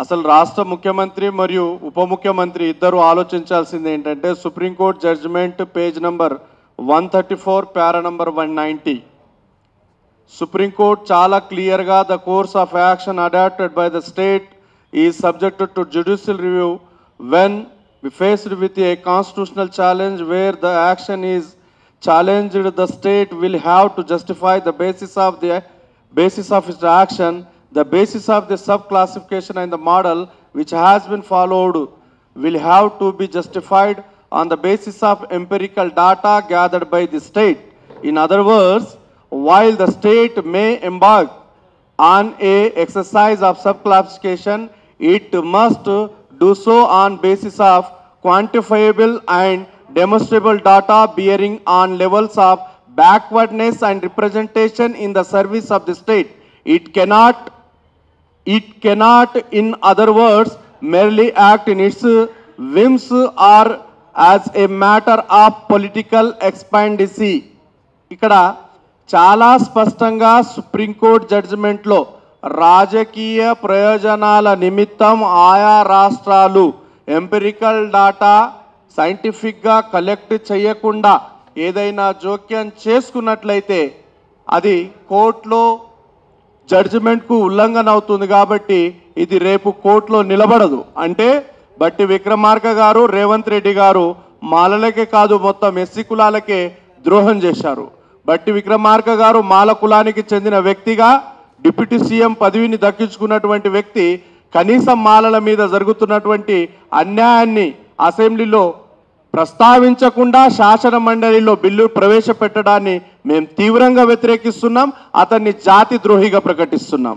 అసలు రాష్ట్ర ముఖ్యమంత్రి మరియు ఉప ముఖ్యమంత్రి ఇద్దరు ఆలోచించాల్సింది ఏంటంటే supreme court judgement page number 134 para number 190 supreme court చాలా క్లియర్గా the course of action adopted by the state is subjected to judicial review when faced with a constitutional challenge where the action is challenged, the state will have to justify the basis of its action, the basis of the sub-classification and the model which has been followed will have to be justified on the basis of empirical data gathered by the state. In other words, while the state may embark on a exercise of sub-classification, it must do so on basis of quantifiable and demonstrable data bearing on levels of backwardness and representation in the service of the state. It cannot, in other words, merely act in its whims or as a matter of political expediency. ఇక్కడ చాలా స్పష్టంగా supreme court జడ్జిమెంట్లో రాజకీయ ప్రయోజనాల నిమిత్తం ఆయా రాష్ట్రాలు empirical data సైంటిఫిక్గా collect చేయకుండా ఏదైనా జోక్యం చేసుకున్నట్లయితే అది కోర్టులో జడ్జిమెంట్కు ఉల్లంఘన అవుతుంది. కాబట్టి ఇది రేపు కోర్టులో నిలబడదు. అంటే బట్టి విక్రమార్క గారు రేవంత్ రెడ్డి గారు మాలలకే కాదు మొత్తం ఎస్సీ కులాలకే ద్రోహం చేశారు. బట్టి విక్రమార్క గారు మాల కులానికి చెందిన వ్యక్తిగా డిప్యూటీ సీఎం పదవిని దక్కించుకున్నటువంటి వ్యక్తి కనీసం మాలల మీద జరుగుతున్నటువంటి అన్యాయాన్ని అసెంబ్లీలో ప్రస్తావించకుండా శాసన మండలిలో బిల్లు ప్రవేశపెట్టడాన్ని మేము తీవ్రంగా వ్యతిరేకిస్తున్నాం. అతన్ని జాతి ద్రోహిగా ప్రకటిస్తున్నాం.